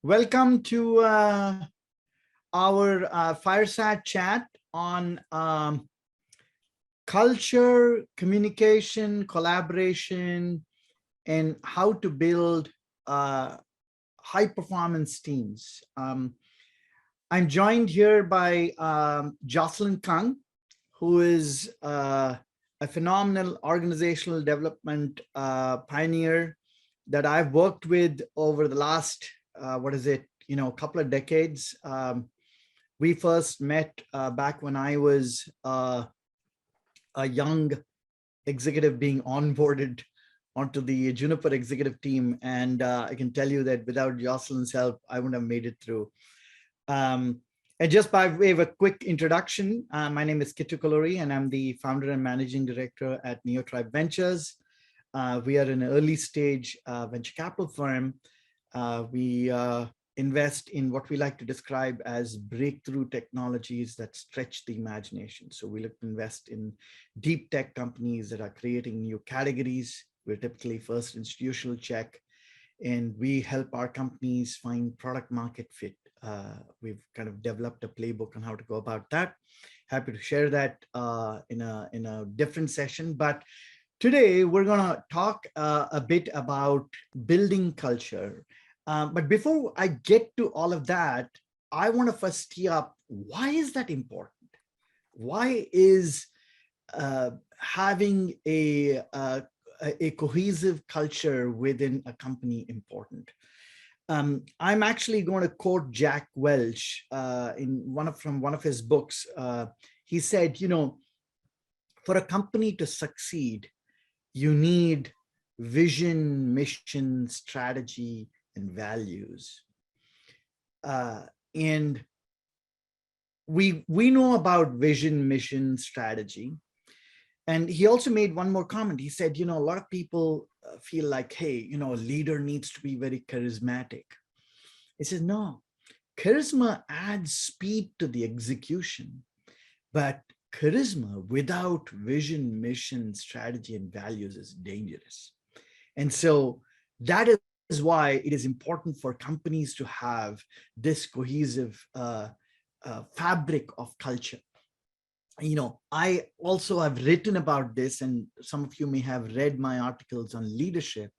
Welcome to our fireside chat on culture, communication, collaboration, and how to build high performance teams. I'm joined here by Jocelyn Kung, who is a phenomenal organizational development pioneer that I've worked with over the last, a couple of decades. We first met back when I was a young executive being onboarded onto the Juniper executive team. And I can tell you that without Jocelyn's help, I wouldn't have made it through. And just by way of a quick introduction, my name is Kittu Kolluri, and I'm the founder and managing director at Neotribe Ventures. We are an early stage venture capital firm. We invest in what we like to describe as breakthrough technologies that stretch the imagination. So we look to invest in deep tech companies that are creating new categories. We're typically first institutional check, and we help our companies find product market fit. We've kind of developed a playbook on how to go about that. Happy to share that in a different session. But today we're going to talk a bit about building culture. But before I get to all of that, I want to first tee up, why is that important? Why is having a cohesive culture within a company important? I'm actually going to quote Jack Welch from one of his books. He said, for a company to succeed, you need vision, mission, strategy, and values. And we know about vision, mission, strategy. And he also made one more comment. He said, a lot of people feel like, hey, a leader needs to be very charismatic. He says, no, charisma adds speed to the execution, but charisma without vision, mission, strategy, and values is dangerous. And so that is why it is important for companies to have this cohesive fabric of culture. I also have written about this, and some of you may have read my articles on leadership.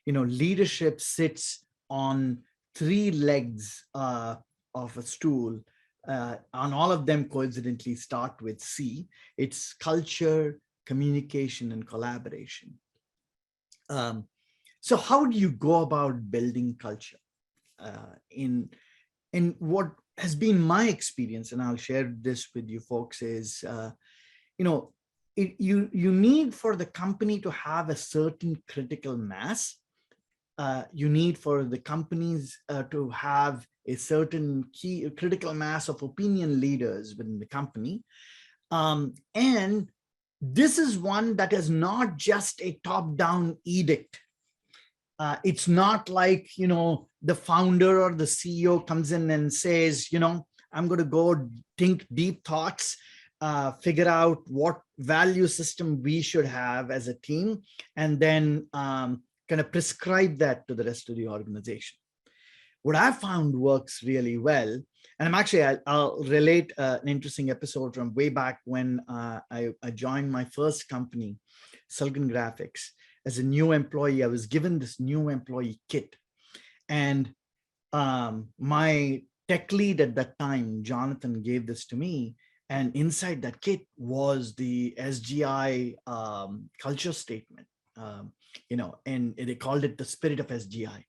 Leadership sits on three legs of a stool, and all of them coincidentally start with C. It's culture, communication, and collaboration. So how do you go about building culture? In what has been my experience, and I'll share this with you folks, is you need for the company to have a certain critical mass. You need for the companies to have a certain key critical mass of opinion leaders within the company. And this is one that is not just a top-down edict. It's not like, the founder or the CEO comes in and says, I'm going to go think deep thoughts, figure out what value system we should have as a team, and then kind of prescribe that to the rest of the organization. What I found works really well, and I'll relate an interesting episode from way back when I joined my first company, Sullivan Graphics. As a new employee, I was given this new employee kit, and my tech lead at that time, Jonathan, gave this to me. And inside that kit was the SGI culture statement, and they called it the spirit of SGI.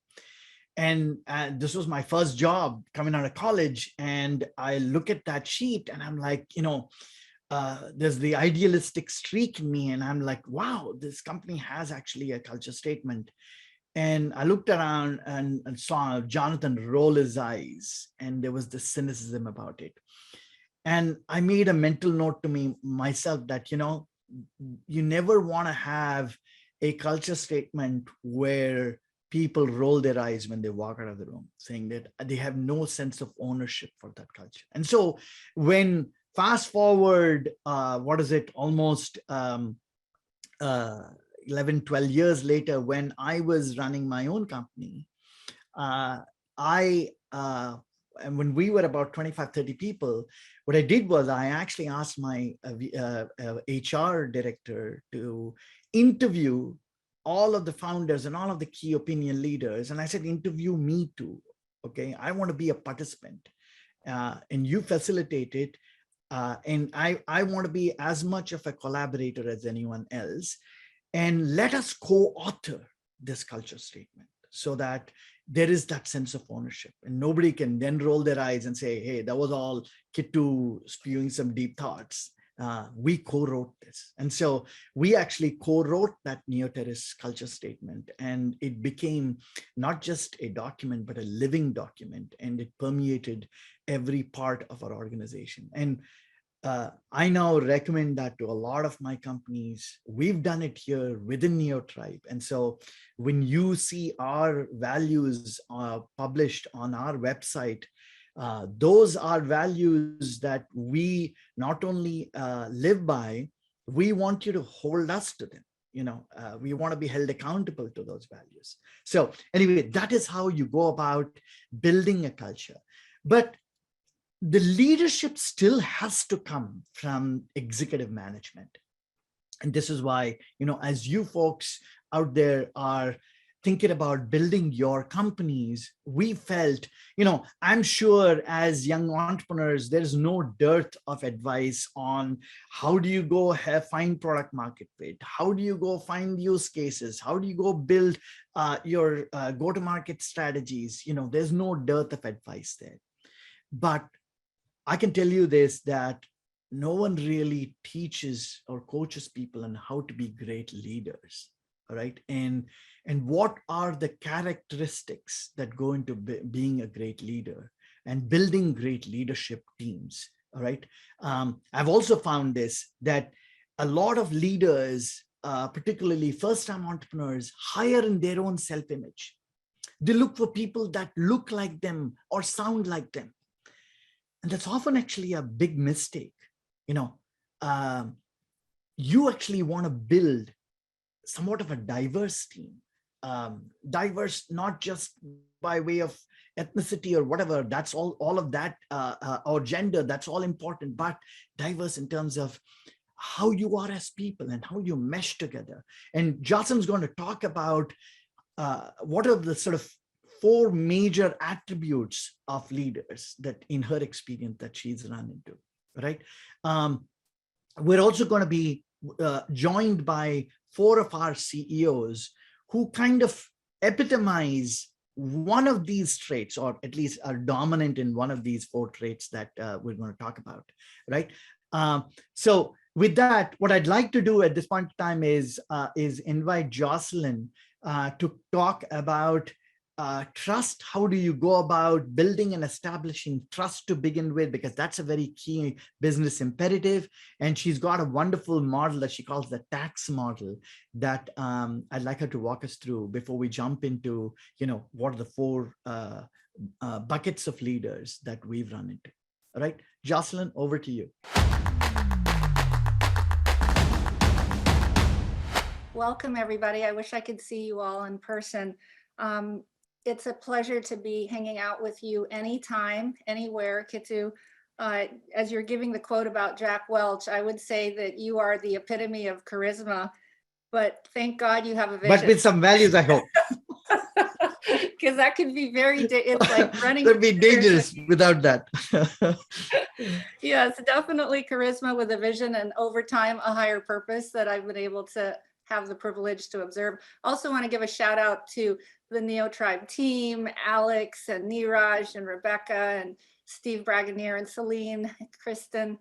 And this was my first job coming out of college. And I look at that sheet and I'm like, there's the idealistic streak in me, and I'm like, wow, this company has actually a culture statement. And I looked around and saw Jonathan roll his eyes, and there was this cynicism about it. And I made a mental note to myself that, you never want to have a culture statement where people roll their eyes when they walk out of the room, saying that they have no sense of ownership for that culture. And so when fast forward, almost 11, 12 years later, when I was running my own company, and when we were about 25, 30 people, what I did was I actually asked my HR director to interview all of the founders and all of the key opinion leaders. And I said, interview me too. Okay, I want to be a participant, and you facilitate it. And I want to be as much of a collaborator as anyone else. And let us co-author this culture statement so that there is that sense of ownership, and nobody can then roll their eyes and say, hey, that was all Kittu spewing some deep thoughts. We co-wrote this. And so we actually co-wrote that Neoterrace culture statement, and it became not just a document, but a living document, and it permeated every part of our organization. And I now recommend that to a lot of my companies. We've done it here within Neotribe. And so when you see our values published on our website, those are values that we not only live by, we want you to hold us to them. We want to be held accountable to those values. So anyway, that is how you go about building a culture. But the leadership still has to come from executive management. And this is why, as you folks out there are thinking about building your companies, we felt, I'm sure as young entrepreneurs, there's no dearth of advice on how do you go find product market fit? How do you go find use cases? How do you go build your go-to-market strategies? There's no dearth of advice there. But I can tell you this, that no one really teaches or coaches people on how to be great leaders, all right? And what are the characteristics that go into being a great leader and building great leadership teams, all right? I've also found this, that a lot of leaders, particularly first-time entrepreneurs, hire in their own self-image. They look for people that look like them or sound like them. And that's often actually a big mistake. You actually want to build somewhat of a diverse team, diverse not just by way of ethnicity or whatever, that's all of that, or gender, that's all important, but diverse in terms of how you are as people and how you mesh together. And Jocelyn's going to talk about what are the sort of 4 major attributes of leaders that in her experience that she's run into, right? We're also going to be joined by 4 of our CEOs who kind of epitomize one of these traits, or at least are dominant in one of these 4 traits that we're going to talk about, right? So with that, what I'd like to do at this point in time is invite Jocelyn to talk about trust. How do you go about building and establishing trust to begin with? Because that's a very key business imperative. And she's got a wonderful model that she calls the tax model that I'd like her to walk us through before we jump into, what are the 4 buckets of leaders that we've run into. All right, Jocelyn, over to you. Welcome, everybody. I wish I could see you all in person. It's a pleasure to be hanging out with you anytime, anywhere, Kittu. As you're giving the quote about Jack Welch, I would say that you are the epitome of charisma, but thank God you have a vision. But with some values, I hope. Because that could be it's like running. It would be dangerous without that. Yes, definitely charisma with a vision, and over time, a higher purpose that I've been able to have the privilege to observe. Also want to give a shout out to the Neotribe team, Alex and Neeraj and Rebecca and Steve Bragonier and Celine, Kristen.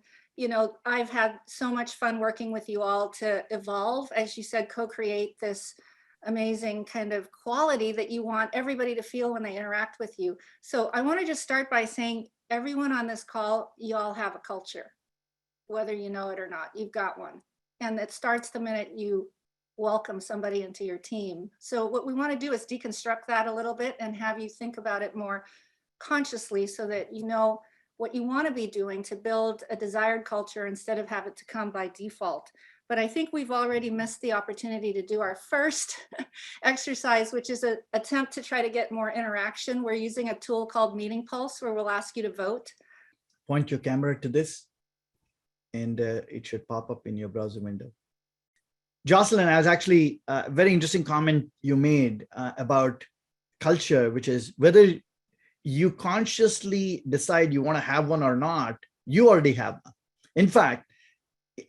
I've had so much fun working with you all to evolve, as you said, co-create this amazing kind of quality that you want everybody to feel when they interact with you. So I want to just start by saying, everyone on this call, you all have a culture, whether you know it or not, you've got one. And it starts the minute you welcome somebody into your team. So what we want to do is deconstruct that a little bit and have you think about it more consciously so that you know what you want to be doing to build a desired culture instead of have it to come by default. but I think we've already missed the opportunity to do our first exercise, which is an attempt to try to get more interaction. We're using a tool called Meeting Pulse, where we'll ask you to vote. Point your camera to this, and it should pop up in your browser window. Jocelyn, has actually a very interesting comment you made about culture, which is whether you consciously decide you want to have one or not, you already have one. In fact,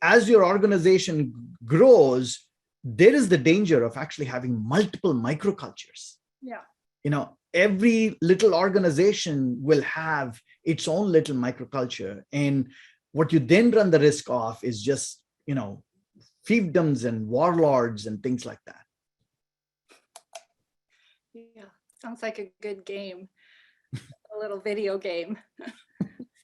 as your organization grows, there is the danger of actually having multiple microcultures. Yeah. You know, every little organization will have its own little microculture. And what you then run the risk of is just, you know, fiefdoms and warlords and things like that. Yeah, sounds like a good game, a little video game.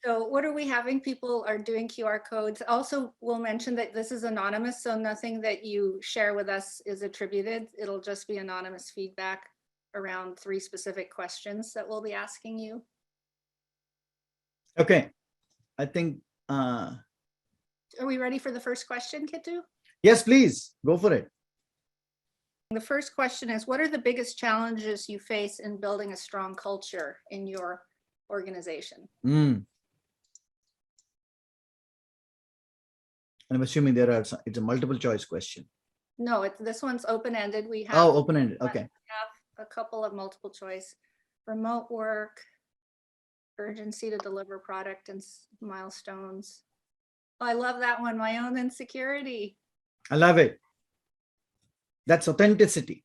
So what are we having? People are doing QR codes. Also, we'll mention that this is anonymous, so nothing that you share with us is attributed. It'll just be anonymous feedback around 3 specific questions that we'll be asking you. Okay, I think. Are we ready for the first question, Kittu? Yes, please, go for it. The first question is, what are the biggest challenges you face in building a strong culture in your organization? I'm assuming it's a multiple choice question. No, this one's open-ended. We have, Open-ended. Okay. we have a couple of multiple choice. Remote work, urgency to deliver product and milestones. Oh, I love that one. My own insecurity. I love it. That's authenticity.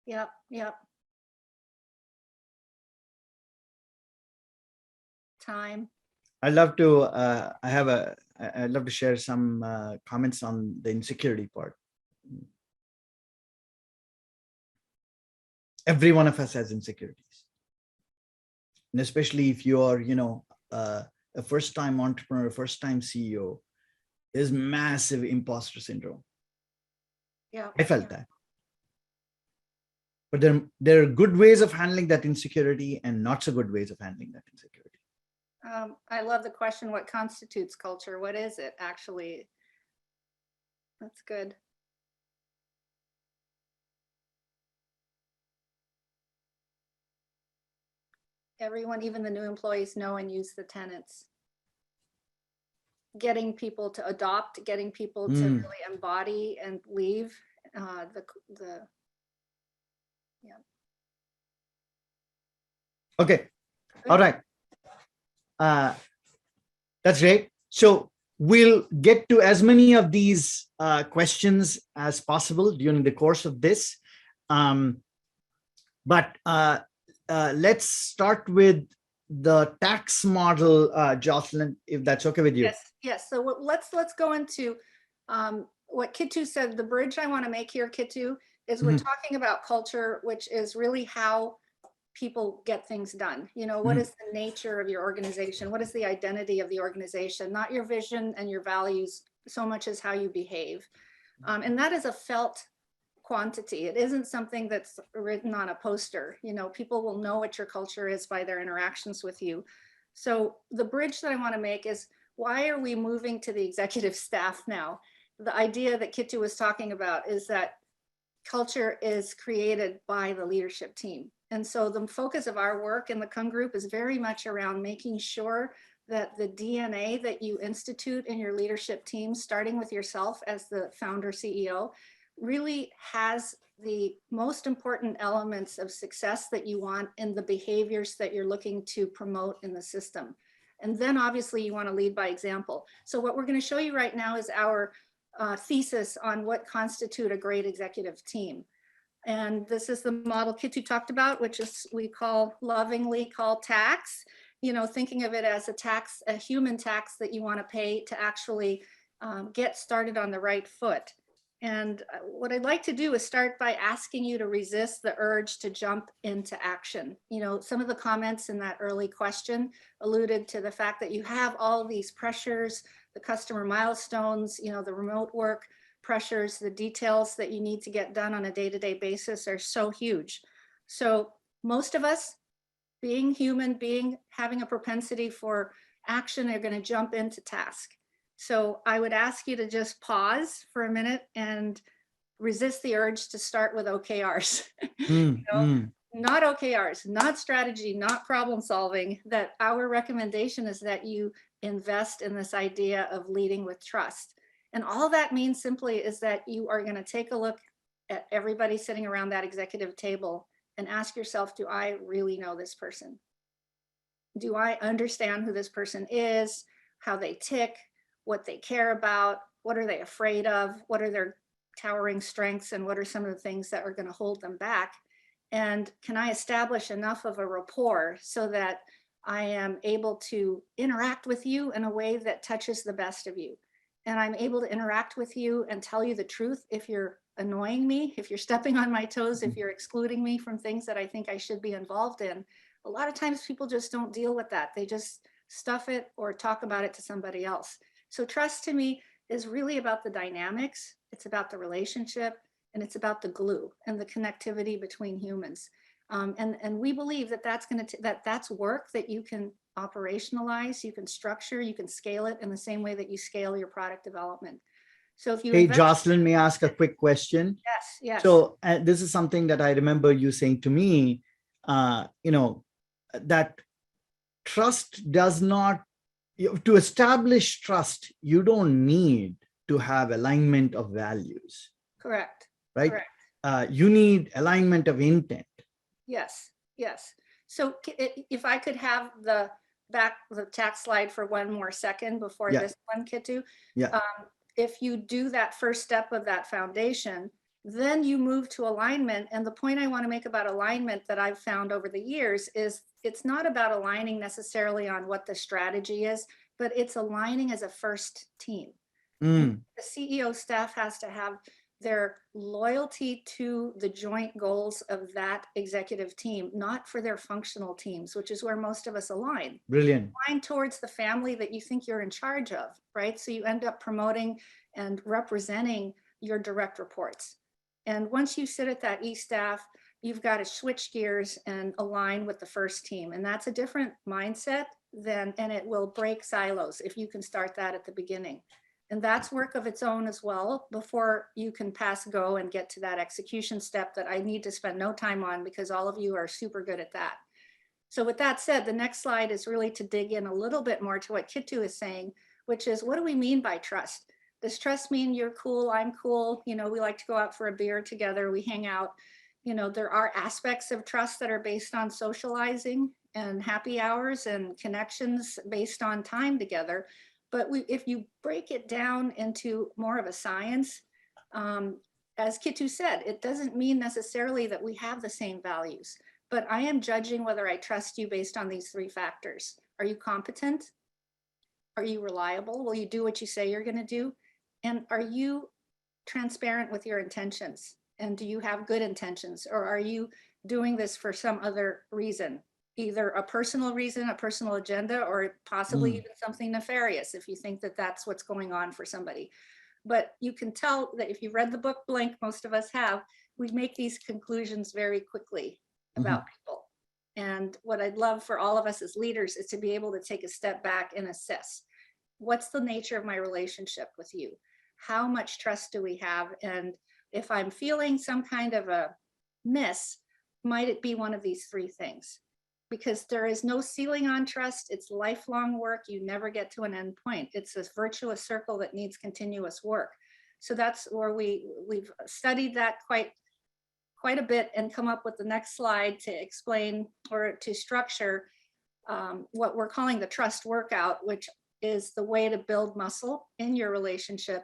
Yep, yep. Time. I'd love to. I'd love to share some comments on the insecurity part. Every one of us has insecurities, and especially if you are, you know, a first-time entrepreneur, a first-time CEO, there's massive imposter syndrome. Yeah, I felt that. But there are good ways of handling that insecurity and not so good ways of handling that insecurity. I love the question, what constitutes culture? What is it actually? That's good. Everyone, even the new employees, know and use the tenets. Getting people to adopt, getting people to really embody and leave yeah. Okay. All right. That's great. So we'll get to as many of these questions as possible during the course of this. But let's start with the tax model, Jocelyn, if that's okay with you. Yes, yes. So let's go into what Kittu said. The bridge I want to make here, Kittu, is we're talking about culture, which is really how people get things done. You know, what is the nature of your organization? What is the identity of the organization? Not your vision and your values so much as how you behave. And that is a felt quantity. It isn't something that's written on a poster. You know, people will know what your culture is by their interactions with you. So the bridge that I want to make is, why are we moving to the executive staff now? The idea that Kittu was talking about is that culture is created by the leadership team. And so the focus of our work in the Kung Group is very much around making sure that the DNA that you institute in your leadership team, starting with yourself as the founder CEO, really has the most important elements of success that you want in the behaviors that you're looking to promote in the system. And then obviously you want to lead by example. So what we're going to show you right now is our thesis on what constitute a great executive team. And this is the model Kittu talked about, which is we lovingly call tax. You know, thinking of it as a tax, a human tax that you want to pay to actually get started on the right foot. And what I'd like to do is start by asking you to resist the urge to jump into action. You know, some of the comments in that early question alluded to the fact that you have all these pressures, the customer milestones, you know, the remote work pressures, the details that you need to get done on a day-to-day basis are so huge. So most of us, being human, having a propensity for action, are going to jump into task. So I would ask you to just pause for a minute and resist the urge to start with OKRs. Mm, mm. Not OKRs, not strategy, not problem solving, that our recommendation is that you invest in this idea of leading with trust. And all that means simply is that you are going to take a look at everybody sitting around that executive table and ask yourself, do I really know this person? Do I understand who this person is, how they tick, what they care about, what are they afraid of, what are their towering strengths, and what are some of the things that are going to hold them back? And can I establish enough of a rapport so that I am able to interact with you in a way that touches the best of you? And I'm able to interact with you and tell you the truth if you're annoying me, if you're stepping on my toes, if you're excluding me from things that I think I should be involved in. A lot of times people just don't deal with that. They just stuff it or talk about it to somebody else. So trust to me is really about the dynamics. It's about the relationship, and it's about the glue and the connectivity between humans. And we believe that that's work that you can operationalize, you can structure, you can scale it in the same way that you scale your product development. So if you Hey, invest, Jocelyn, may I ask a quick question? yes. So this is something that I remember you saying to me, that trust does not, to establish trust, you don't need to have alignment of values, Correct. right? Correct. You need alignment of intent. Yes. So if I could have the tax slide for one more second before Yeah. this one, Kittu. Yeah. If you do that first step of that foundation, then you move to alignment. And the point I want to make about alignment that I've found over the years is it's not about aligning necessarily on what the strategy is, but it's aligning as a first team. Mm. The CEO staff has to have their loyalty to the joint goals of that executive team, not for their functional teams, which is where most of us align. Brilliant. Align towards the family that you think you're in charge of, right? So you end up promoting and representing your direct reports. And once you sit at that E-staff, you've got to switch gears and align with the first team. And that's a different mindset and it will break silos if you can start that at the beginning. And that's work of its own as well before you can pass go and get to that execution step that I need to spend no time on because all of you are super good at that. So with that said, the next slide is really to dig in a little bit more to what Kittu is saying, which is, what do we mean by trust? Does trust mean you're cool, I'm cool? We like to go out for a beer together, we hang out. There are aspects of trust that are based on socializing and happy hours and connections based on time together. But if you break it down into more of a science, as Kittu said, it doesn't mean necessarily that we have the same values, but I am judging whether I trust you based on these three factors. Are you competent? Are you reliable? Will you do what you say you're going to do? And are you transparent with your intentions? And do you have good intentions? Or are you doing this for some other reason? Either a personal reason, a personal agenda, or possibly even something nefarious if you think that that's what's going on for somebody. But you can tell that if you read the book Blink, most of us have, we make these conclusions very quickly about people. And what I'd love for all of us as leaders is to be able to take a step back and assess, what's the nature of my relationship with you? How much trust do we have? And if I'm feeling some kind of a miss, might it be one of these three things? Because there is no ceiling on trust. It's lifelong work. You never get to an end point. It's this virtuous circle that needs continuous work. So that's where we've studied that quite a bit and come up with the next slide to explain or to structure what we're calling the trust workout, which is the way to build muscle in your relationship.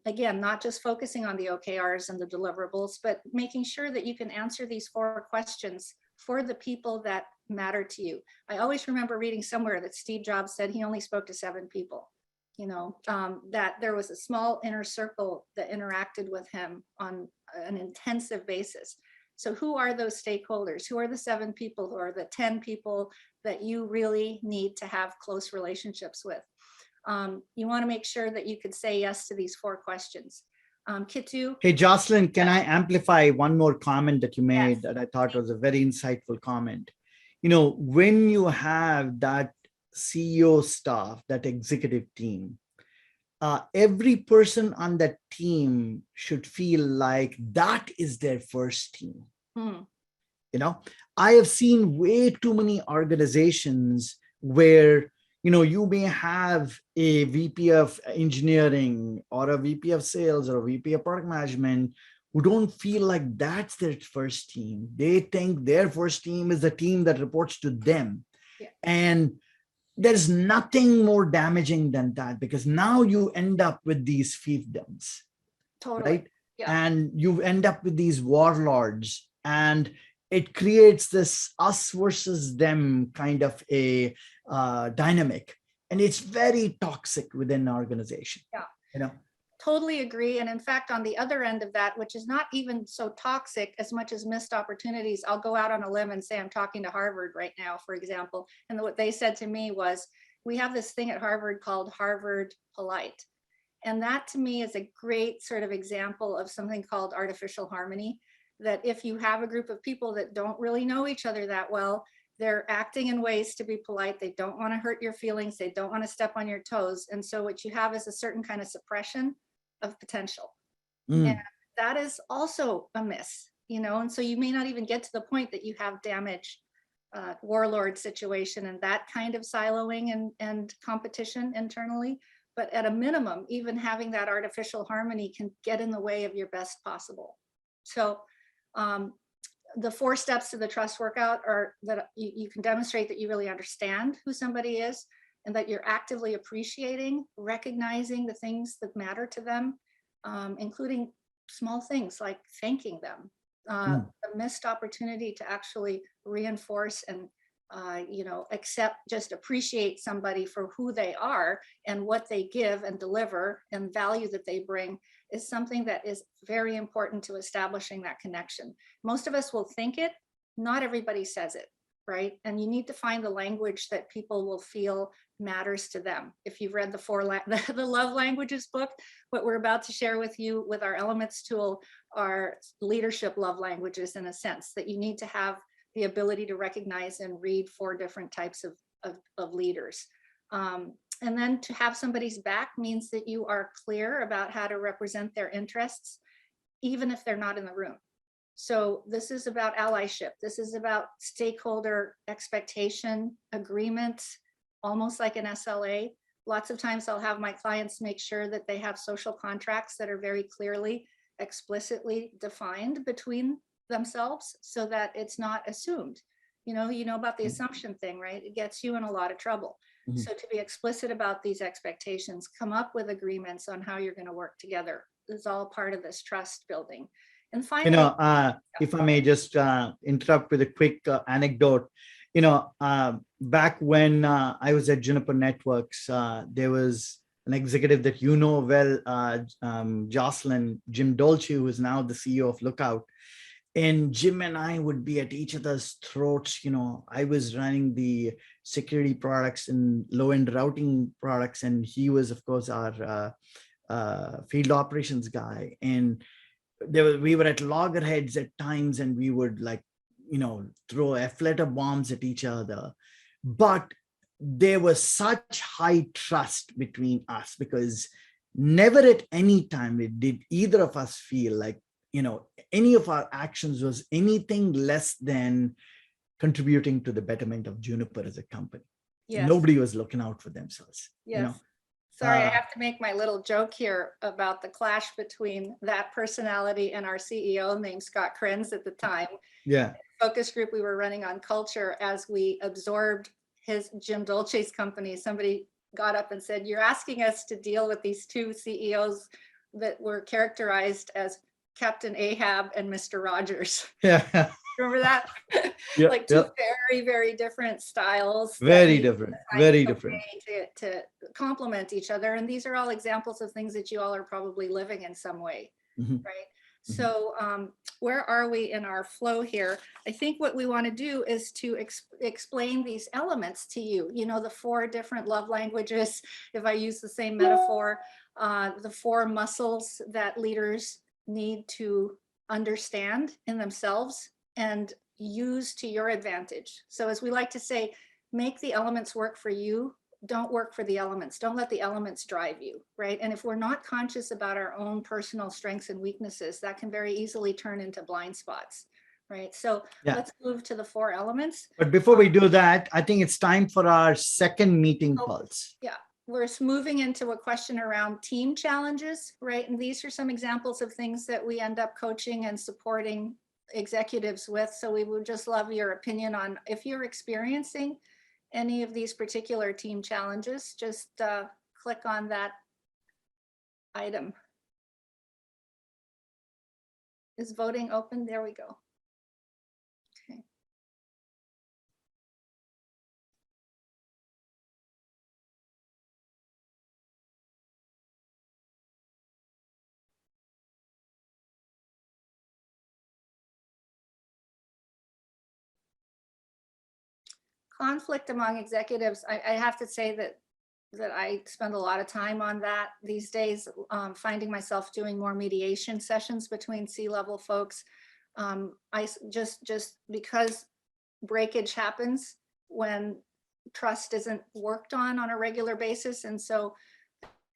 Again, not just focusing on the OKRs and the deliverables, but making sure that you can answer these 4 questions for the people that matter to you. I always remember reading somewhere that Steve Jobs said he only spoke to 7 people, that there was a small inner circle that interacted with him on an intensive basis. So who are those stakeholders? Who are the 7 people? Who are the 10 people that you really need to have close relationships with? You want to make sure that you could say yes to these 4 questions. Kittu? Hey, Jocelyn, can I amplify one more comment that you made that I thought was a very insightful comment? When you have that CEO staff, that executive team, every person on that team should feel like that is their first team. You know, I have seen way too many organizations where, you know, you may have a VP of engineering or a VP of sales or a VP of product management who don't feel like that's their first team. They think their first team is the team that reports to them. Yeah. And there's nothing more damaging than that, because now you end up with these fiefdoms. Totally. Right? Yeah. And you end up with these warlords, and it creates this us versus them kind of a dynamic, and it's very toxic within an organization. Yeah. You know, totally agree. And in fact, on the other end of that, which is not even so toxic as much as missed opportunities, I'll go out on a limb and say I'm talking to Harvard right now, for example. And what they said to me was, we have this thing at Harvard called Harvard Polite. And that to me is a great sort of example of something called artificial harmony, that if you have a group of people that don't really know each other that well, they're acting in ways to be polite. They don't want to hurt your feelings. They don't want to step on your toes. And so what you have is a certain kind of suppression of potential. And that is also a miss, you know, and so you may not even get to the point that you have damage, warlord situation and that kind of siloing and competition internally. But at a minimum, even having that artificial harmony can get in the way of your best possible. So the 4 steps to the trust workout are that you can demonstrate that you really understand who somebody is, and that you're actively appreciating, recognizing the things that matter to them, including small things like thanking them, a missed opportunity to actually reinforce and you know, just appreciate somebody for who they are and what they give and deliver and value that they bring is something that is very important to establishing that connection. Most of us will think it, not everybody says it, right? And you need to find the language that people will feel matters to them. If you've read the Love Languages book, what we're about to share with you with our Elements tool are leadership love languages, in a sense that you need to have the ability to recognize and read 4 different types of leaders. And then to have somebody's back means that you are clear about how to represent their interests, even if they're not in the room. So this is about allyship. This is about stakeholder expectation, agreement, almost like an SLA. Lots of times I'll have my clients make sure that they have social contracts that are very clearly, explicitly defined between themselves so that it's not assumed. You know about the assumption thing, right? It gets you in a lot of trouble. So to be explicit about these expectations, come up with agreements on how you're going to work together is all part of this trust building. And finally, you know, if I may just interrupt with a quick anecdote, you know, back when I was at Juniper Networks, there was an executive that you know well, Jocelyn, Jim Dolce, who is now the CEO of Lookout. And Jim and I would be at each other's throats. You know, I was running the security products and low-end routing products, and he was, of course, our field operations guy. And we were at loggerheads at times, and we would, like, you know, throw F-letter bombs at each other. But there was such high trust between us, because never at any time did either of us feel like, you know, any of our actions was anything less than contributing to the betterment of Juniper as a company. yes. Nobody was looking out for themselves. Yes. You know? Sorry, I have to make my little joke here about the clash between that personality and our CEO named Scott Krenz at the time. Yeah. Focus group we were running on culture, as we absorbed Jim Dolce's company, somebody got up and said, "You're asking us to deal with these 2 CEOs that were characterized as Captain Ahab and Mr. Rogers." Yeah. Remember that? Yeah, like 2 very, very different styles. Very different. Very different. To complement each other. And these are all examples of things that you all are probably living in some way, right? So where are we in our flow here? I think what we want to do is to explain these elements to you. You know, the 4 different love languages, if I use the same metaphor, the 4 muscles that leaders need to understand in themselves and use to your advantage. So as we like to say, make the elements work for you don't work for the elements. Don't let the elements drive you, right? And if we're not conscious about our own personal strengths and weaknesses, that can very easily turn into blind spots, right? So Yeah. let's move to the 4 elements. But before we do that, I think it's time for our second meeting pulse. Yeah, we're moving into a question around team challenges, right? And these are some examples of things that we end up coaching and supporting executives with. So we would just love your opinion on if you're experiencing any of these particular team challenges, just click on that item. Is voting open? There we go. Okay. Conflict among executives, I have to say that I spend a lot of time on that these days, finding myself doing more mediation sessions between C-level folks. I just because breakage happens when trust isn't worked on a regular basis. And so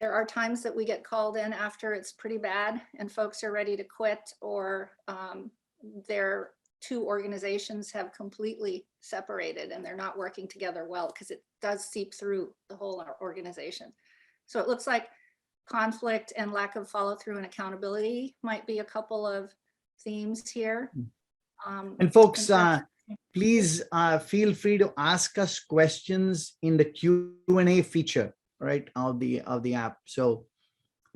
there are times that we get called in after it's pretty bad and folks are ready to quit, or their 2 organizations have completely separated and they're not working together well, because it does seep through the whole organization. So it looks like conflict and lack of follow through and accountability might be a couple of themes here. And folks, please feel free to ask us questions in the Q&A feature, right, of the app. So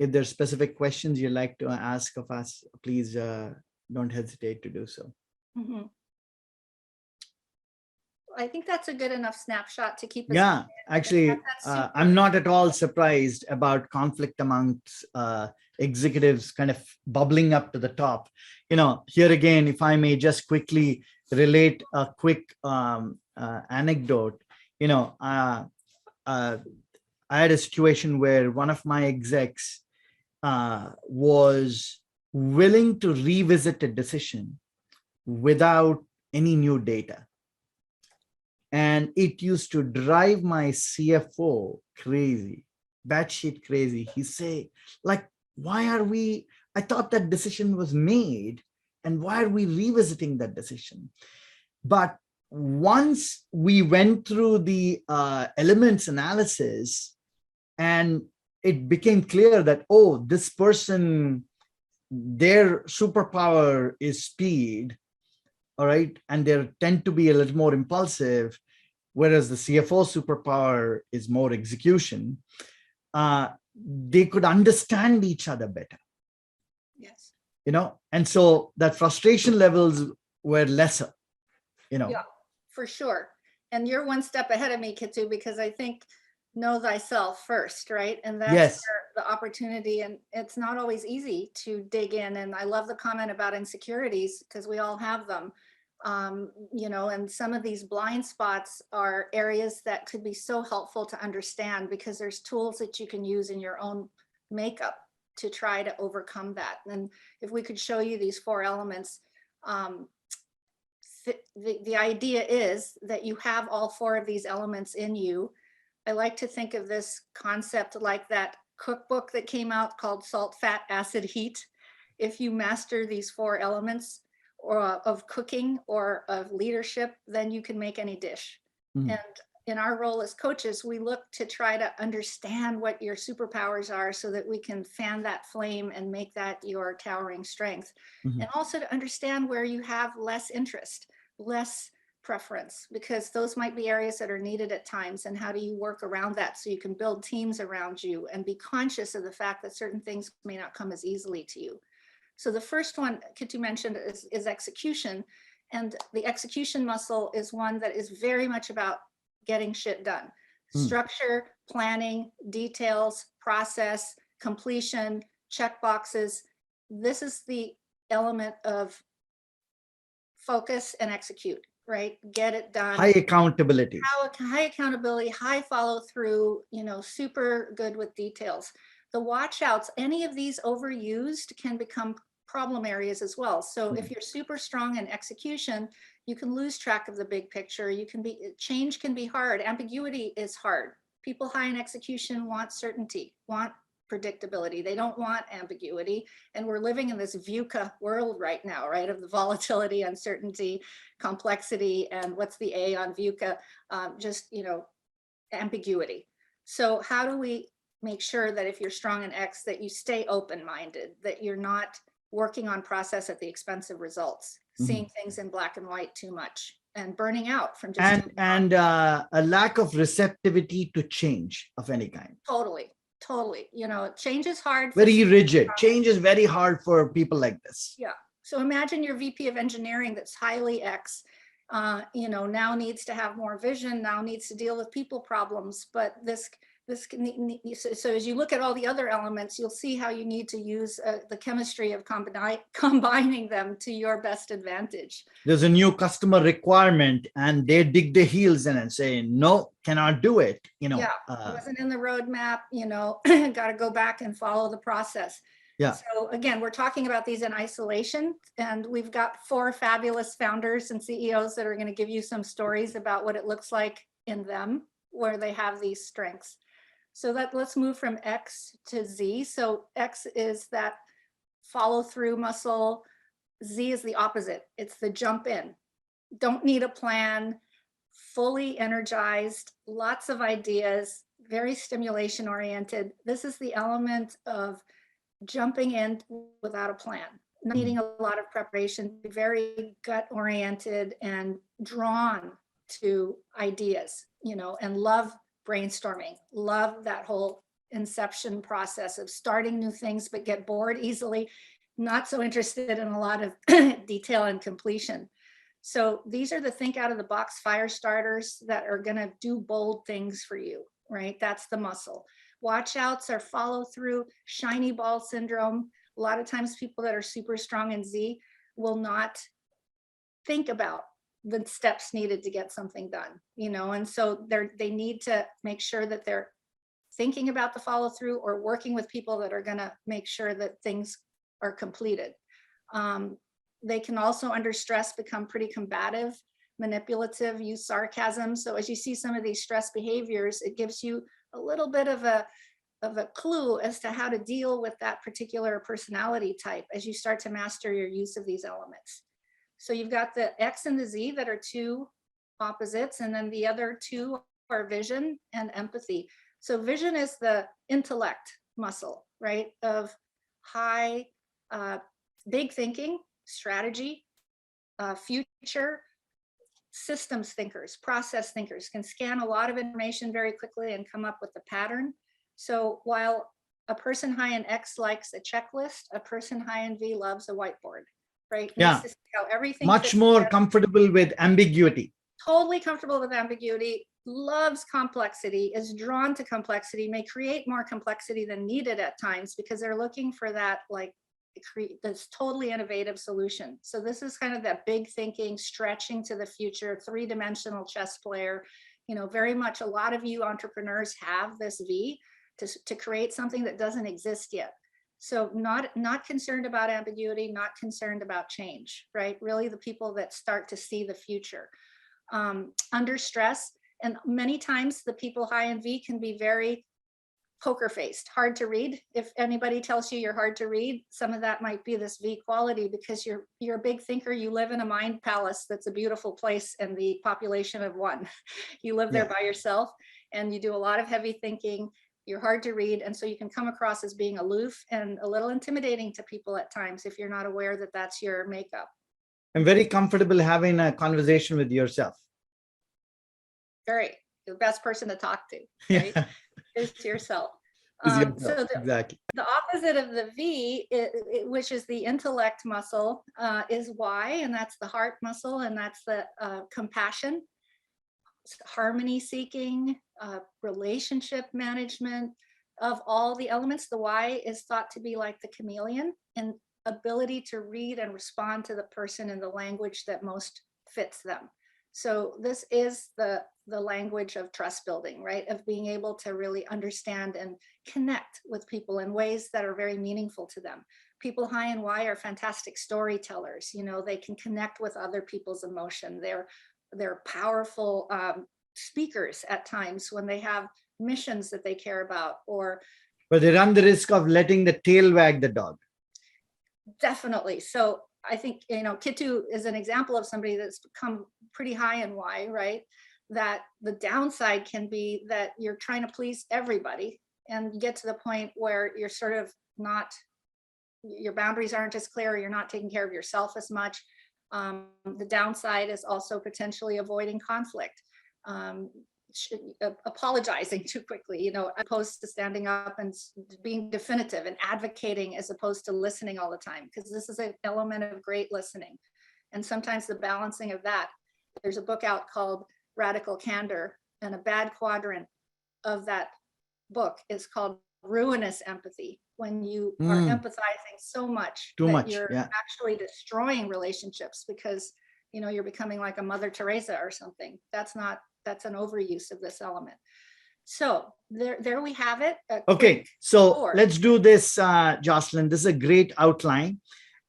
if there's specific questions you'd like to ask of us, please don't hesitate to do so. Mm-hmm. I think that's a good enough snapshot to keep us. Yeah, actually, I'm not at all surprised about conflict amongst executives kind of bubbling up to the top. You know, here again, if I may just quickly relate a quick anecdote, you know, I had a situation where one of my execs was willing to revisit a decision without any new data. And it used to drive my CFO crazy, batshit crazy. He say, like, why are we, I thought that decision was made, and why are we revisiting that decision? But once we went through the elements analysis, and it became clear that, oh, this person, their superpower is speed, all right, and they tend to be a little more impulsive, whereas the CFO superpower is more execution. They could understand each other better. Yes. You know, and so that frustration levels were lesser, you know. Yeah, for sure. And you're one step ahead of me, Kittu, because I think know thyself first, right? And that's Yes. where the opportunity, and it's not always easy to dig in. And I love the comment about insecurities, because we all have them. You know, and some of these blind spots are areas that could be so helpful to understand, because there's tools that you can use in your own makeup to try to overcome that. And if we could show you these 4 elements, the idea is that you have all 4 of these elements in you. I like to think of this concept like that cookbook that came out called Salt, Fat, Acid, Heat. If you master these 4 elements, or of cooking or of leadership, then you can make any dish. And in our role as coaches, we look to try to understand what your superpowers are, so that we can fan that flame and make that your towering strength. And also to understand where you have less interest, less preference, because those might be areas that are needed at times. And how do you work around that so you can build teams around you and be conscious of the fact that certain things may not come as easily to you. So the first one Kittu mentioned is execution. And the execution muscle is one that is very much about getting shit done. Structure, planning, details, process, completion, check boxes. This is the element of focus and execute, right? Get it done. High accountability. High accountability, high follow through, you know, super good with details. The watch outs, any of these overused can become problem areas as well. So if you're super strong in execution, you can lose track of the big picture. You can be, change can be hard. Ambiguity is hard. People high in execution want certainty, want predictability. They don't want ambiguity. And we're living in this VUCA world right now, right? Of the volatility, uncertainty, complexity, and what's the A on VUCA? Just, ambiguity. So how do we make sure that if you're strong in X, that you stay open-minded, that you're not working on process at the expense of results, seeing things in black and white too much, and burning out from just a lack of receptivity to change of any kind. Totally. Change is hard. Very rigid. Change is very hard for people like this. Yeah. So imagine your VP of engineering that's highly X, now needs to have more vision, now needs to deal with people problems, but so as you look at all the other elements, you'll see how you need to use the chemistry of combining them to your best advantage. There's a new customer requirement and they dig their heels in and say, no, cannot do it. It wasn't in the roadmap, got to go back and follow the process. Yeah. So again, we're talking about these in isolation, and we've got 4 fabulous founders and CEOs that are going to give you some stories about what it looks like in them, where they have these strengths. So let's move from X to Z. So X is that follow through muscle. Z is the opposite. It's the jump in. Don't need a plan, fully energized, lots of ideas, very stimulation oriented. This is the element of jumping in without a plan, not needing a lot of preparation, very gut oriented and drawn to ideas, and love brainstorming, love that whole inception process of starting new things, but get bored easily, not so interested in a lot of detail and completion. So these are the think out of the box fire starters that are going to do bold things for you, right? That's the muscle. Watch outs are follow through, shiny ball syndrome. A lot of times people that are super strong in Z will not think about the steps needed to get something done, and so they need to make sure that they're thinking about the follow through or working with people that are going to make sure that things are completed. They can also under stress become pretty combative, manipulative, use sarcasm. So as you see some of these stress behaviors, it gives you a little bit of a clue as to how to deal with that particular personality type as you start to master your use of these elements. So you've got the X and the Z that are 2 opposites, and then the other 2 are vision and empathy. So vision is the intellect muscle, right? Of high, big thinking, strategy, future, systems thinkers, process thinkers, can scan a lot of information very quickly and come up with a pattern. So while a person high in X likes a checklist, a person high in V loves a whiteboard, right? Yeah. How everything much more together. Comfortable with ambiguity. Totally comfortable with ambiguity, loves complexity, is drawn to complexity, may create more complexity than needed at times because they're looking for that this totally innovative solution. So this is kind of that big thinking, stretching to the future, 3-dimensional chess player. Very much a lot of you entrepreneurs have this V to create something that doesn't exist yet. So not concerned about ambiguity, not concerned about change, right? Really the people that start to see the future. Under stress, and many times the people high in V can be very poker faced, hard to read. If anybody tells you you're hard to read, some of that might be this V quality because you're a big thinker. You live in a mind palace that's a beautiful place and the population of 1. You live there by yourself and you do a lot of heavy thinking. You're hard to read, and so you can come across as being aloof and a little intimidating to people at times if you're not aware that that's your makeup. I'm very comfortable having a conversation with yourself. Very, the best person to talk to, right? Is yourself. So exactly. The opposite of the V, which is the intellect muscle, is Y, and that's the heart muscle, and that's the compassion, harmony seeking, relationship management. Of all the elements, the Y is thought to be like the chameleon in ability to read and respond to the person in the language that most fits them. So this is the language of trust building, right? Of being able to really understand and connect with people in ways that are very meaningful to them. People high in Y are fantastic storytellers. They can connect with other people's emotion. They're powerful speakers at times when they have missions that they care about, or But they run the risk of letting the tail wag the dog. definitely. So I think, Kittu is an example of somebody that's become pretty high in why, right? That the downside can be that you're trying to please everybody and get to the point where you're sort of not, your boundaries aren't as clear, you're not taking care of yourself as much. The downside is also potentially avoiding conflict, apologizing too quickly, opposed to standing up and being definitive and advocating as opposed to listening all the time, because this is an element of great listening. And sometimes the balancing of that, there's a book out called Radical Candor, and a bad quadrant of that book is called ruinous empathy, when you are empathizing so much that you're actually destroying relationships because you're becoming like a Mother Teresa or something. That's an overuse of this element. So there we have it. Okay, so let's do this, Jocelyn. This is a great outline,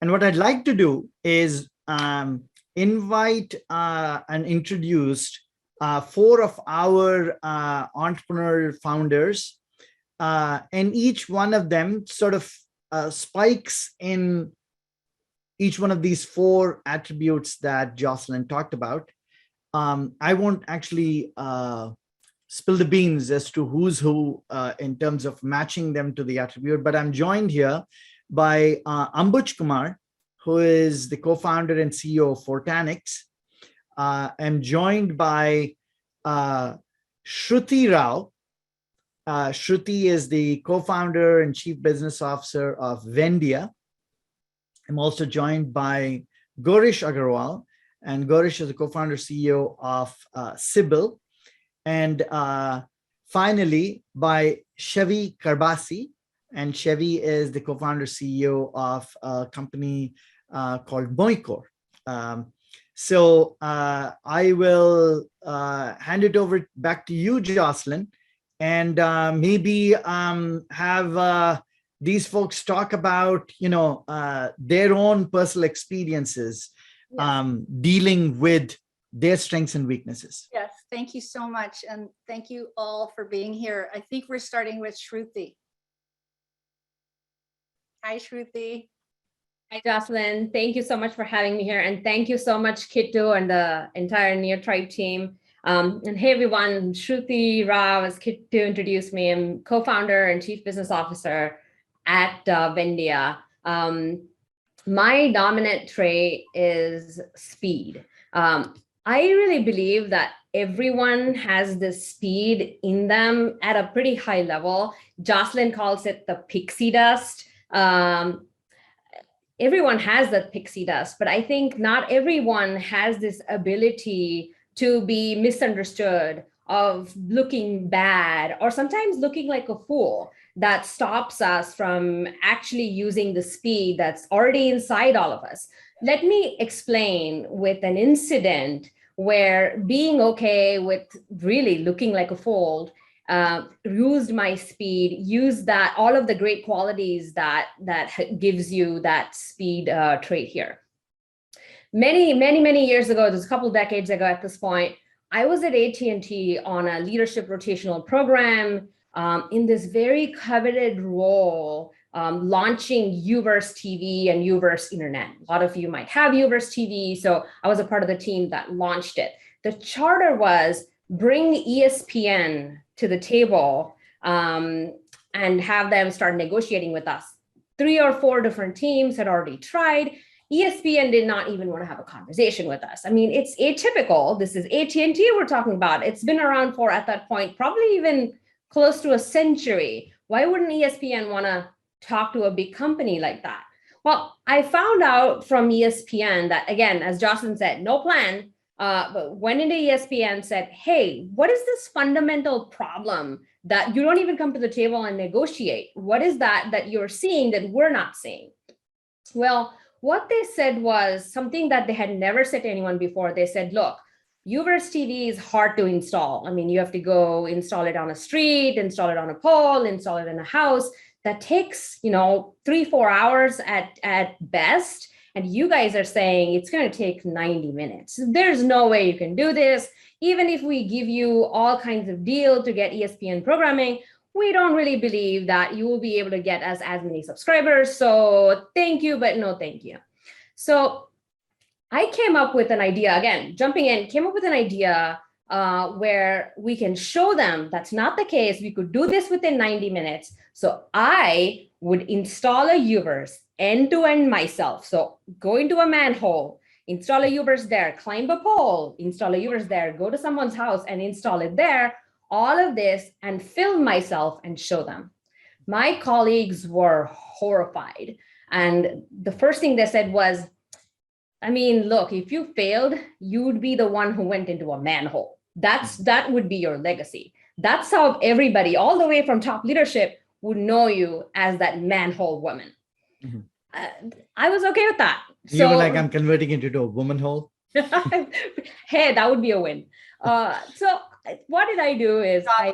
and what I'd like to do is invite and introduce 4 of our entrepreneurial founders, and each one of them sort of spikes in each one of these 4 attributes that Jocelyn talked about. I won't actually spill the beans as to who's who in terms of matching them to the attribute, but I'm joined here by Ambuj Kumar, who is the co-founder and CEO of Fortanix. I'm joined by Shruti Rao. Shruti is the co-founder and chief business officer of Vendia. I'm also joined by Gorish Agarwal, and Gorish is the co-founder CEO of Sybil. And finally, by Chevy Karbasi, and Chevy is the co-founder CEO of a company called Moicor. So I will hand it over back to you, Jocelyn, and maybe have these folks talk about, their own personal experiences dealing with their strengths and weaknesses. Yes, thank you so much. And thank you all for being here. I think we're starting with Shruti. Hi, Shruti. Hi, Jocelyn. Thank you so much for having me here. And thank you so much, Kittu and the entire Neotribe team. And hey, everyone, Shruti Rao, as Kittu introduced me, I'm co-founder and chief business officer at Vendia. My dominant trait is speed. I really believe that everyone has this speed in them at a pretty high level. Jocelyn calls it the pixie dust. Everyone has that pixie dust, but I think not everyone has this ability to be misunderstood, of looking bad, or sometimes looking like a fool, that stops us from actually using the speed that's already inside all of us. Let me explain with an incident where being okay with really looking like a fool, used my speed, used that, all of the great qualities that gives you that speed trait here. Many years ago, just a couple of decades ago at this point, I was at AT&T on a leadership rotational program in this very coveted role, launching Uverse TV and Uverse Internet. A lot of you might have Uverse TV, so I was a part of the team that launched it. The charter was bring ESPN to the table and have them start negotiating with us. 3 or 4 different teams had already tried. ESPN did not even want to have a conversation with us. I mean, it's atypical. This is AT&T we're talking about. It's been around for, at that point, probably even close to a century. Why wouldn't ESPN want to talk to a big company like that? Well, I found out from ESPN that, again, as Jocelyn said, no plan, but went into ESPN, said, hey, what is this fundamental problem that you don't even come to the table and negotiate? What is that you're seeing that we're not seeing? Well, what they said was something that they had never said to anyone before. They said, look, Uverse TV is hard to install. I mean, you have to go install it on a street, install it on a pole, install it in a house. That takes, 3-4 hours at best. And you guys are saying it's going to take 90 minutes. There's no way you can do this. Even if we give you all kinds of deal to get ESPN programming, we don't really believe that you will be able to get us as many subscribers. So thank you, but no thank you. So I came up with an idea, again, jumping in, came up with an idea where we can show them that's not the case. We could do this within 90 minutes. So I would install a Uverse end-to-end myself. So go into a manhole, install a Uverse there, climb a pole, install a Uverse there, go to someone's house and install it there, all of this, and film myself and show them. My colleagues were horrified. And the first thing they said was, I mean, look, if you failed, you would be the one who went into a manhole. That would be your legacy. That's how everybody, all the way from top leadership, would know you as that manhole woman. Mm-hmm. I was okay with that. You were like, I'm converting it into a woman hole. Hey, that would be a win. So what did I do is I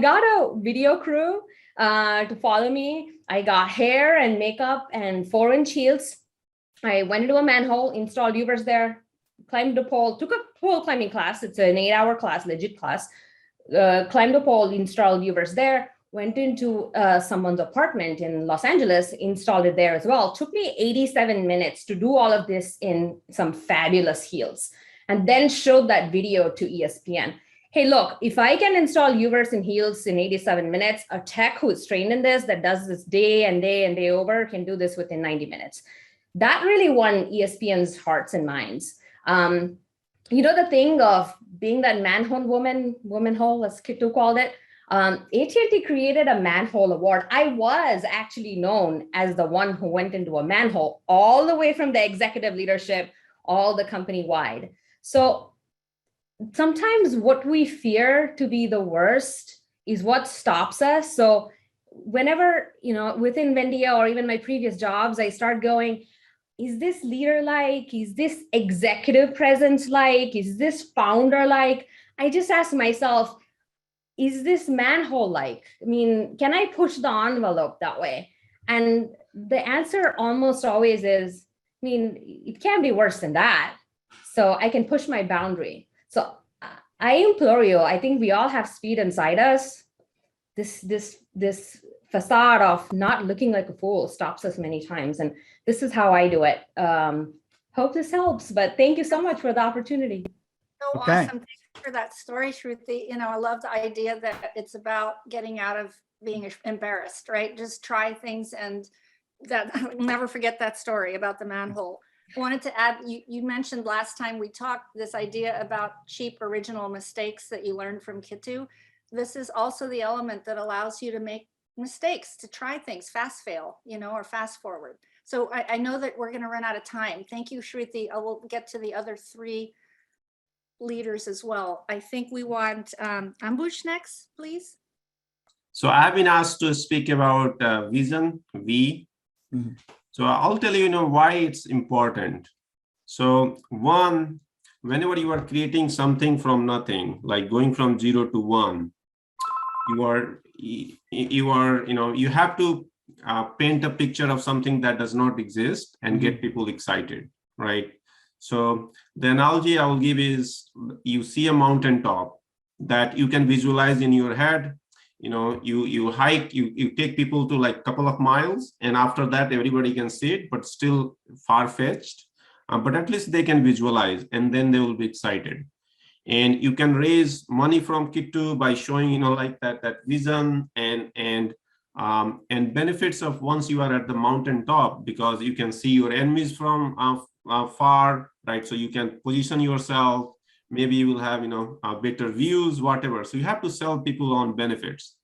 got a video crew to follow me. I got hair and makeup and 4-inch heels. I went into a manhole, installed Uverse there, climbed the pole, took a pole climbing class. It's an 8-hour class, legit class. Climbed the pole, installed Uverse there, went into someone's apartment in Los Angeles, installed it there as well. Took me 87 minutes to do all of this in some fabulous heels, and then showed that video to ESPN. Hey, look, if I can install Uverse in heels in 87 minutes, a tech who is trained in this, that does this day and day and day over, can do this within 90 minutes. That really won ESPN's hearts and minds. You know, the thing of being that manhole woman hole, as Kittu called it, AT&T created a manhole award. I was actually known as the one who went into a manhole, all the way from the executive leadership, all the company wide. So sometimes what we fear to be the worst is what stops us. So whenever, you know, within Vendia or even my previous jobs, I start going, is this leader like? Is this executive presence like? Is this founder like? I just ask myself, is this manhole like? I mean, can I push the envelope that way? And the answer almost always is, I mean, it can't be worse than that. So I can push my boundary. So I implore you, I think we all have speed inside us. This facade of not looking like a fool stops us many times. And this is how I do it. Hope this helps, but thank you so much for the opportunity. So Okay. awesome. Thank you for that story, Shruti. You know, I love the idea that it's about getting out of being embarrassed, right? Just try things, and that I'll never forget that story about the manhole. I wanted to add, you mentioned last time we talked this idea about cheap original mistakes that you learned from Kittu. This is also the element that allows you to make mistakes, to try things, fast fail, you know, or fast forward. So I know that we're going to run out of time. Thank you, Shruti. I will get to the other 3 leaders as well. I think we want Ambush next, please. So I have been asked to speak about vision, V. Mm-hmm. So I'll tell you, you know, why it's important. So one, whenever you are creating something from nothing, like going from 0 to 1, you have to paint a picture of something that does not exist and get people excited, right? So the analogy I will give is, you see a mountaintop that you can visualize in your head. You know, you hike, you take people to like a couple of miles, and after that everybody can see it, but still far-fetched. But at least they can visualize, and then they will be excited. And you can raise money from Kittu by showing, you know, like that vision and benefits of once you are at the mountaintop, because you can see your enemies from far, right? So you can position yourself. Maybe you will have, you know, better views, whatever. So you have to sell people on benefits.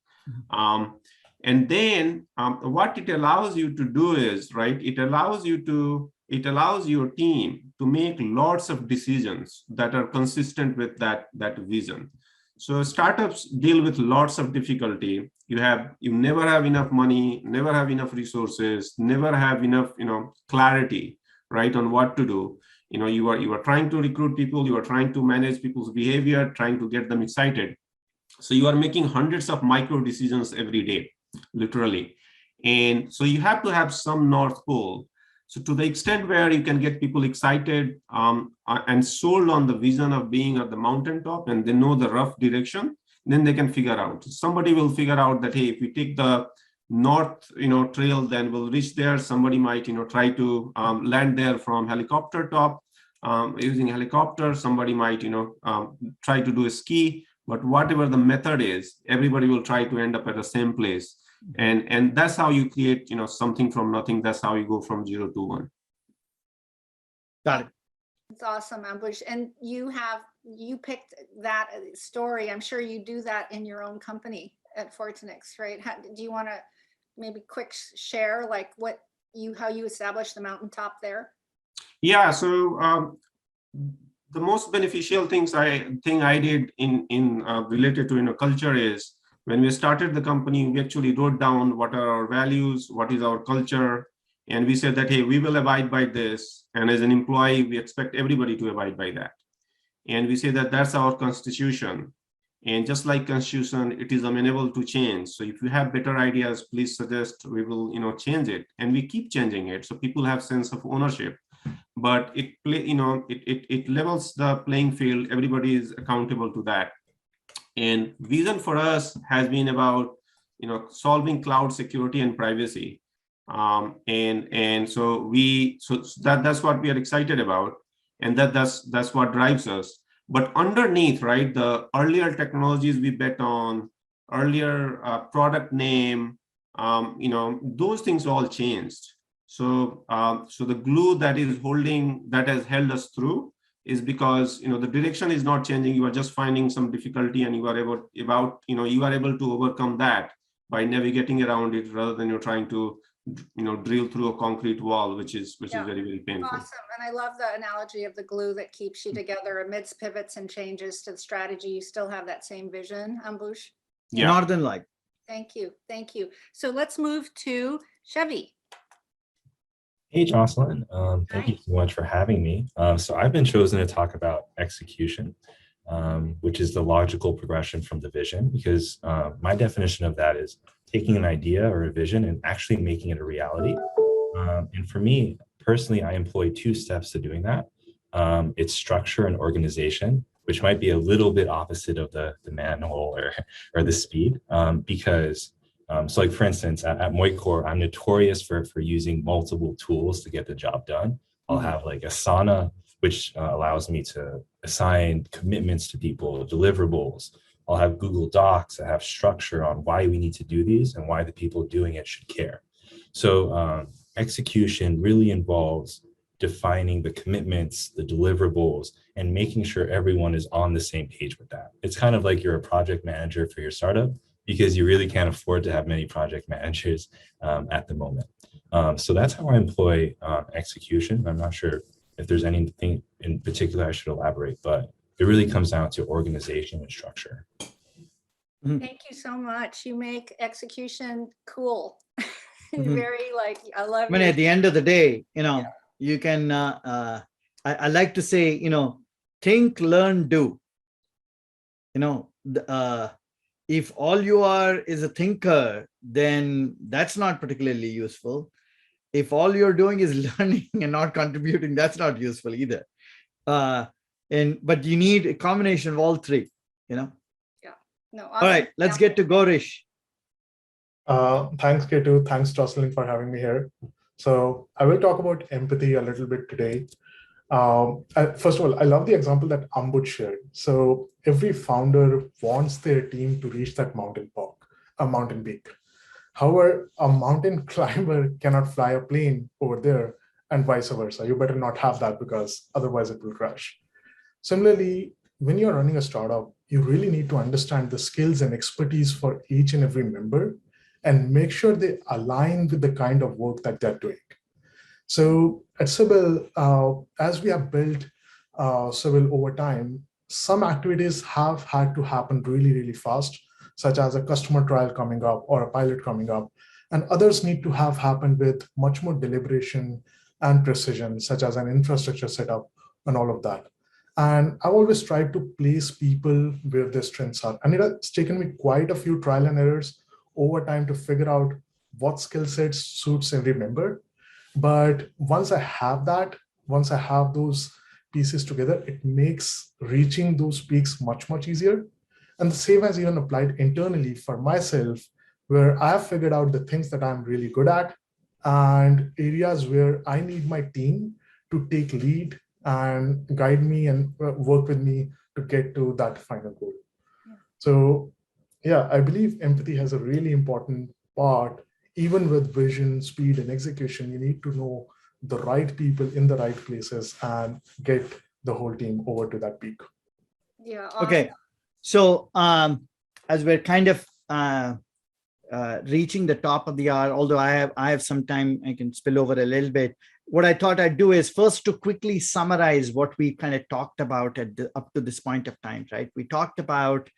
And then what it allows you to do is, right, it allows your team to make lots of decisions that are consistent with that vision. So startups deal with lots of difficulty. You never have enough money, never have enough resources, never have enough, you know, clarity, right, on what to do. You know, you are trying to recruit people, you are trying to manage people's behavior, trying to get them excited. So you are making hundreds of micro decisions every day, literally. And so you have to have some North Pole. So to the extent where you can get people excited and sold on the vision of being at the mountaintop, and they know the rough direction, then they can figure out. Somebody will figure out that, hey, if we take the north, trail, then we'll reach there. Somebody might, try to land there from helicopter top using helicopter. Somebody might, try to do a ski. But whatever the method is, everybody will try to end up at the same place. And that's how you create, something from nothing. That's how you go from 0 to 1. Got it. It's awesome, Ambush. And you picked that story. I'm sure you do that in your own company at Fortinix, right? Do you want to maybe quick share like how you established the mountaintop there? Yeah. So the most beneficial thing I did in related to culture is, when we started the company, we actually wrote down what are our values, what is our culture, and we said that, hey, we will abide by this. And as an employee, we expect everybody to abide by that. And we say that that's our constitution. And just like constitution, it is amenable to change. So if you have better ideas, please suggest, we will, change it. And we keep changing it. So people have sense of ownership. But it levels the playing field. Everybody is accountable to that. And vision for us has been about, solving cloud security and privacy. And so that's what we are excited about. And that's what drives us. But underneath, right, the earlier technologies we bet on, earlier product name, those things all changed. So the glue that has held us through is because the direction is not changing. You are just finding some difficulty, and you are able to overcome that by navigating around it, rather than you're trying to drill through a concrete wall, which is very, very painful. Awesome. And I love the analogy of the glue that keeps you together amidst pivots and changes to the strategy. You still have that same vision, Ambush. Yeah. Northern Light. Thank you. So let's move to Chevy. Hey, Jocelyn. Thank you so much for having me. So I've been chosen to talk about execution, which is the logical progression from the vision, because my definition of that is taking an idea or a vision and actually making it a reality. And for me, personally, I employ 2 steps to doing that. It's structure and organization, which might be a little bit opposite of the manual or the speed, because so like, for instance, at Moicor, I'm notorious for using multiple tools to get the job done. I'll have like Asana, which allows me to assign commitments to people, deliverables. I'll have Google Docs that have structure on why we need to do these and why the people doing it should care. So execution really involves defining the commitments, the deliverables, and making sure everyone is on the same page with that. It's kind of like you're a project manager for your startup, because you really can't afford to have many project managers at the moment. So that's how I employ execution. I'm not sure if there's anything in particular I should elaborate, but it really comes down to organization and structure. Thank you so much. You make execution cool. Very I love it. I mean, at the end of the day, you can, I like to say, think, learn, do. If all you are is a thinker, then that's not particularly useful. If all you're doing is learning and not contributing, that's not useful either. But you need a combination of all 3, Yeah. No. Awesome. All right, let's get to Gorish. Thanks, Kittu. Thanks, Jocelyn, for having me here. So I will talk about empathy a little bit today. First of all, I love the example that Ambut shared. So every founder wants their team to reach that mountain peak. However, a mountain climber cannot fly a plane over there, and vice versa. You better not have that, because otherwise it will crash. Similarly, when you're running a startup, you really need to understand the skills and expertise for each and every member and make sure they align with the kind of work that they're doing. So at Sybil, as we have built Sybil over time, some activities have had to happen really, really fast, such as a customer trial coming up or a pilot coming up, and others need to have happened with much more deliberation and precision, such as an infrastructure setup and all of that. And I've always tried to place people where their strengths are. And it has taken me quite a few trial and errors over time to figure out what skill sets suits every member. But once I have that, once I have those pieces together, it makes reaching those peaks much, much easier. And the same has even applied internally for myself, where I have figured out the things that I'm really good at and areas where I need my team to take lead and guide me and work with me to get to that final goal. Yeah. So yeah, I believe empathy has a really important part. Even with vision, speed, and execution, you need to know the right people in the right places and get the whole team over to that peak. Yeah. Awesome. Okay. So as we're kind of reaching the top of the hour, although I have some time, I can spill over a little bit. What I thought I'd do is first to quickly summarize what we kind of talked about up to this point of time, right? We talked about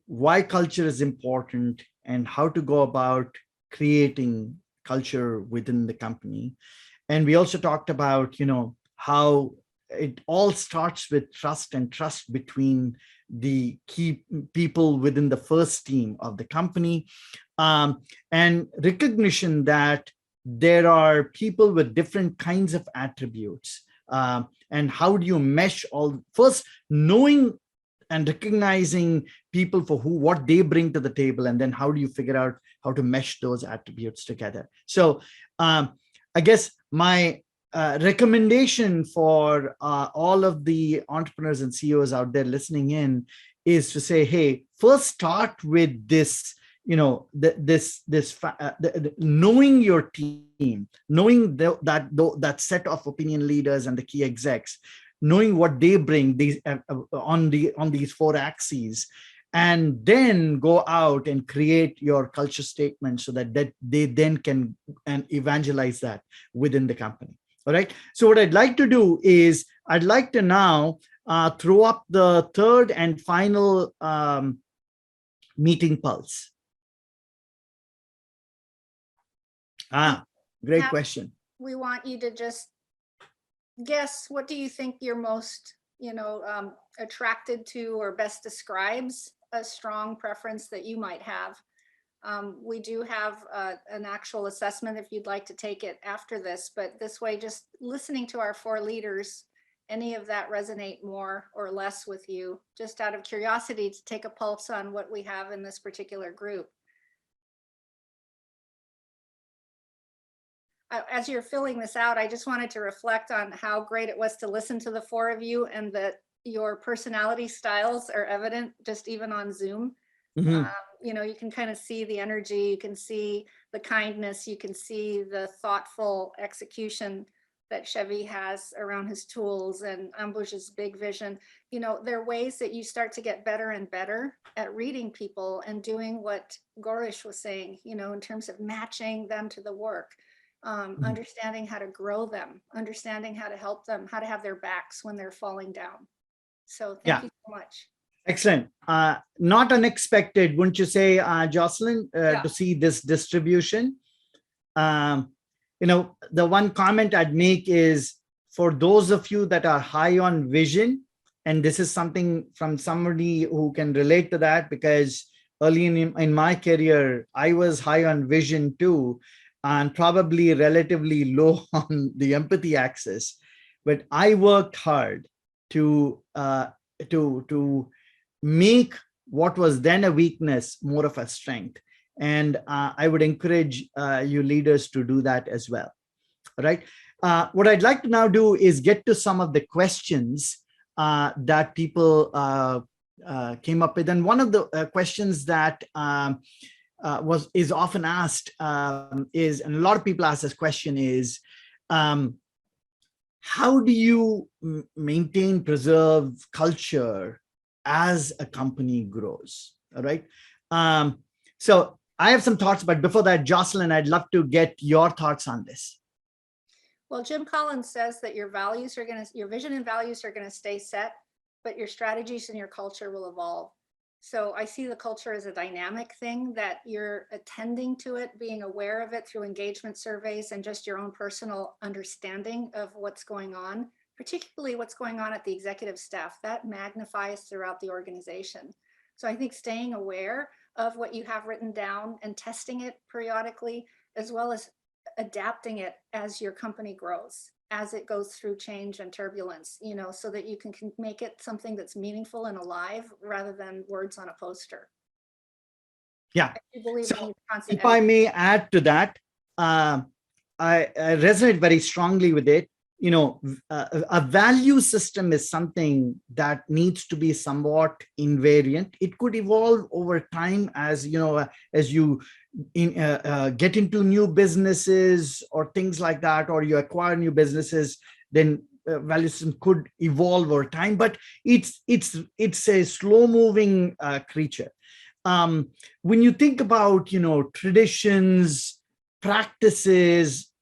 why culture is important and how to go about creating culture within the company. And we also talked about, how it all starts with trust and trust between the key people within the first team of the company, and recognition that there are people with different kinds of attributes. And how do you mesh first knowing and recognizing people for what they bring to the table, and then how do you figure out how to mesh those attributes together? So I guess my recommendation for all of the entrepreneurs and CEOs out there listening in is to say, hey, first start with this, knowing your team, knowing that set of opinion leaders and the key execs, knowing what they bring on these 4 axes, and then go out and create your culture statement so that they then can evangelize that within the company. All right. So what I'd like to do is I'd like to now throw up the third and final meeting pulse. Great question. We want you to just guess, what do you think you're most, attracted to or best describes a strong preference that you might have. We do have an actual assessment if you'd like to take it after this, but this way, just listening to our 4 leaders, any of that resonate more or less with you, just out of curiosity to take a pulse on what we have in this particular group. As you're filling this out, I just wanted to reflect on how great it was to listen to the 4 of you, and that your personality styles are evident just even on Zoom. Mm-hmm. You can kind of see the energy, you can see the kindness, you can see the thoughtful execution that Chevy has around his tools, and Ambush's big vision. There are ways that you start to get better and better at reading people and doing what Gorish was saying, in terms of matching them to the work. Understanding how to grow them, understanding how to help them, how to have their backs when they're falling down. So thank you so much. Excellent. Not unexpected, wouldn't you say, Jocelyn, to see this distribution? The one comment I'd make is, for those of you that are high on vision, and this is something from somebody who can relate to that, because early in my career, I was high on vision too, and probably relatively low on the empathy axis. But I worked hard to make what was then a weakness more of a strength. And I would encourage you leaders to do that as well. All right. What I'd like to now do is get to some of the questions that people came up with. And one of the questions that is often asked is, and a lot of people ask this question, is how do you maintain, preserve culture as a company grows? All right. So I have some thoughts, but before that, Jocelyn, I'd love to get your thoughts on this. Well, Jim Collins says that your vision and values are going to stay set, but your strategies and your culture will evolve. So I see the culture as a dynamic thing, that you're attending to it, being aware of it through engagement surveys and just your own personal understanding of what's going on, particularly what's going on at the executive staff. That magnifies throughout the organization. So I think staying aware of what you have written down and testing it periodically, as well as adapting it as your company grows, as it goes through change and turbulence, you know, so that you can make it something that's meaningful and alive rather than words on a poster. Yeah. I do believe it So needs constant if I may add to that, I resonate very strongly with it. You know, a value system is something that needs to be somewhat invariant. It could evolve over time as, you know, as you get into new businesses or things like that, or you acquire new businesses, then value system could evolve over time, but it's a slow moving creature. When you think about, you know, traditions, practices,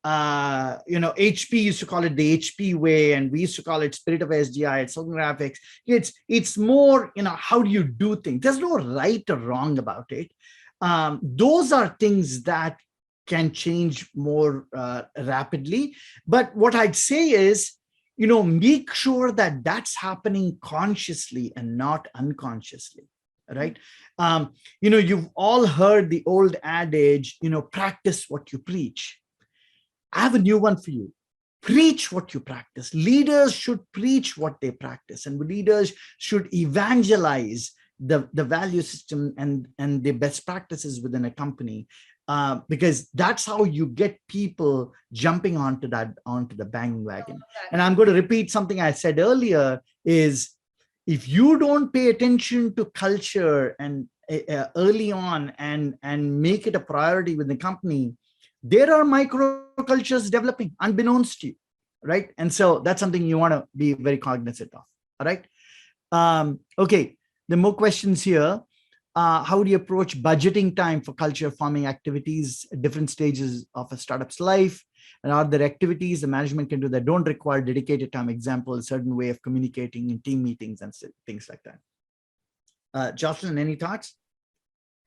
HP used to call it the HP way, and we used to call it spirit of SGI at Southern Graphics. It's more, you know, how do you do things? There's no right or wrong about it. Those are things that can change more rapidly. But what I'd say is, you know, make sure that that's happening consciously and not unconsciously. Right. You know, you've all heard the old adage, you know, practice what you preach. I have a new one for you. Preach what you practice. Leaders should preach what they practice, and leaders should evangelize the value system and the best practices within a company, because that's how you get people jumping onto the bandwagon. And I'm going to repeat something I said earlier is, if you don't pay attention to culture and early on and make it a priority within the company, there are microcultures developing unbeknownst to you, right? And so that's something you want to be very cognizant of. All right. Okay. There are more questions here. How do you approach budgeting time for culture forming activities at different stages of a startup's life? And are there activities the management can do that don't require dedicated time? Example, a certain way of communicating in team meetings and things like that. Jocelyn, any thoughts?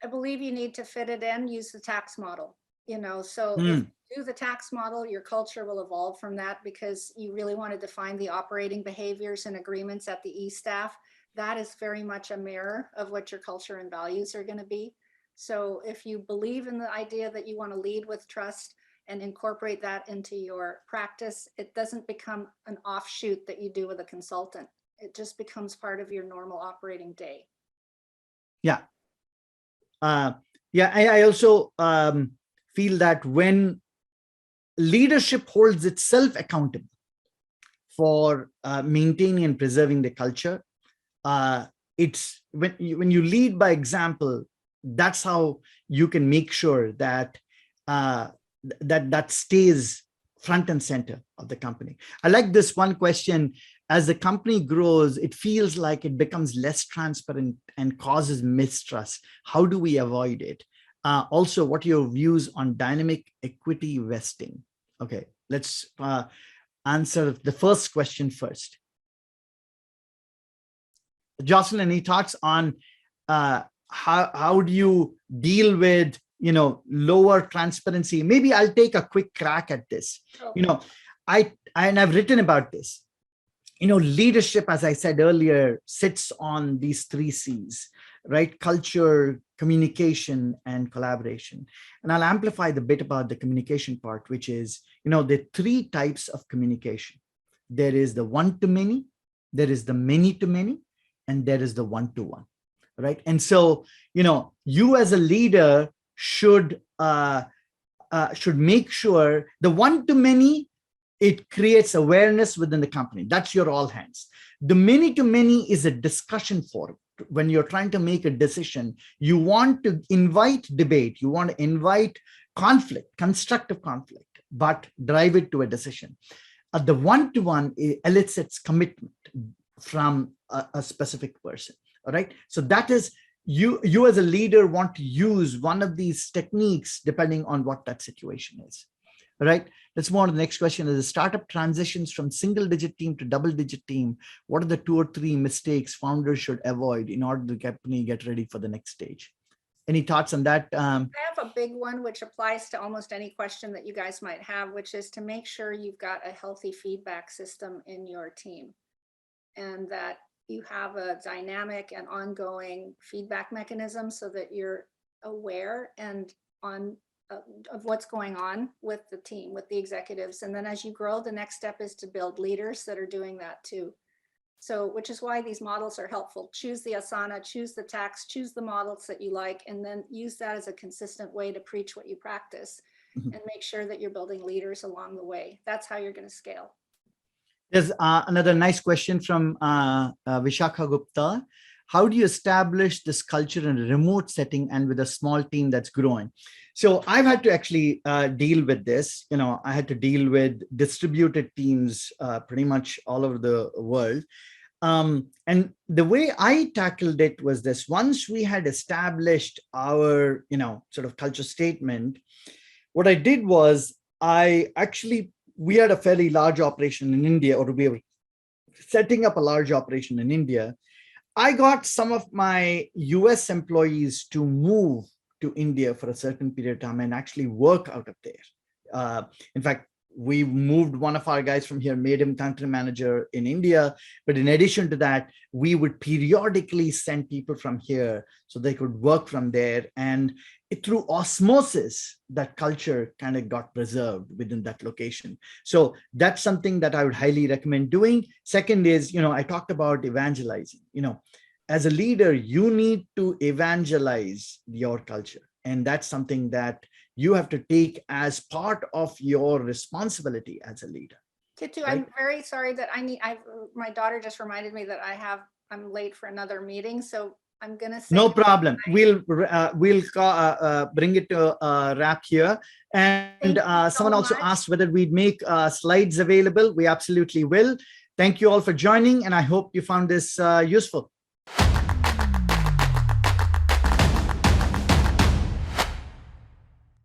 I believe you need to fit it in, use the tax model. You know, so if you do the tax model, your culture will evolve from that, because you really want to define the operating behaviors and agreements at the E-staff. That is very much a mirror of what your culture and values are going to be. So if you believe in the idea that you want to lead with trust and incorporate that into your practice, it doesn't become an offshoot that you do with a consultant. It just becomes part of your normal operating day. Yeah. I also feel that when leadership holds itself accountable for maintaining and preserving the culture, it's when you lead by example, that's how you can make sure that that stays front and center of the company. I like this one question. As the company grows, it feels like it becomes less transparent and causes mistrust. How do we avoid it? Also, what are your views on dynamic equity vesting? Okay, let's answer the first question first. Jocelyn, any thoughts on how do you deal with, you know, lower transparency? Maybe I'll take a quick crack at this. You know, I've written about this. You know, leadership, as I said earlier, sits on these 3 C's, right? Culture, communication, and collaboration. And I'll amplify the bit about the communication part, which is, you know, the 3 types of communication. There is the one-to-many, there is the many-to-many, and there is the one-to-one, right? And so, you know, you as a leader should make sure the one-to-many, it creates awareness within the company. That's your all hands. The many-to-many is a discussion forum. When you're trying to make a decision, you want to invite debate, you want to invite conflict, constructive conflict, but drive it to a decision. The one-to-one elicits commitment from a specific person. All right. So that is, you as a leader want to use one of these techniques depending on what that situation is. All right. Let's move on to the next question. As a startup transitions from single-digit team to double-digit team, what are the 2 or 3 mistakes founders should avoid in order to get ready for the next stage? Any thoughts on that? I have a big one, which applies to almost any question that you guys might have, which is to make sure you've got a healthy feedback system in your team, and that you have a dynamic and ongoing feedback mechanism so that you're aware and on of what's going on with the team, with the executives. And then as you grow, the next step is to build leaders that are doing that too. So, which is why these models are helpful. Choose the asana, choose the tax, choose the models that you like, and then use that as a consistent way to preach what you practice and make sure that you're building leaders along the way. That's how you're going to scale. There's another nice question from Vishakha Gupta. How do you establish this culture in a remote setting and with a small team that's growing? So I've had to actually deal with this. You know, I had to deal with distributed teams pretty much all over the world. And the way I tackled it was this: once we had established our, sort of culture statement, what I did was we had a fairly large operation in India, or we were setting up a large operation in India. I got some of my US employees to move to India for a certain period of time and actually work out of there. In fact, we moved one of our guys from here, made him country manager in India. But in addition to that, we would periodically send people from here so they could work from there. And through osmosis, that culture kind of got preserved within that location. So that's something that I would highly recommend doing. Second is, I talked about evangelizing. As a leader, you need to evangelize your culture. And that's something that you have to take as part of your responsibility as a leader. Kittu, Right. I'm very sorry that my daughter just reminded me that I'm late for another meeting. So I'm going to say. No problem. We'll bring it to a wrap here. And someone also asked whether we'd make slides available. We absolutely will. Thank you all for joining. And I hope you found this useful.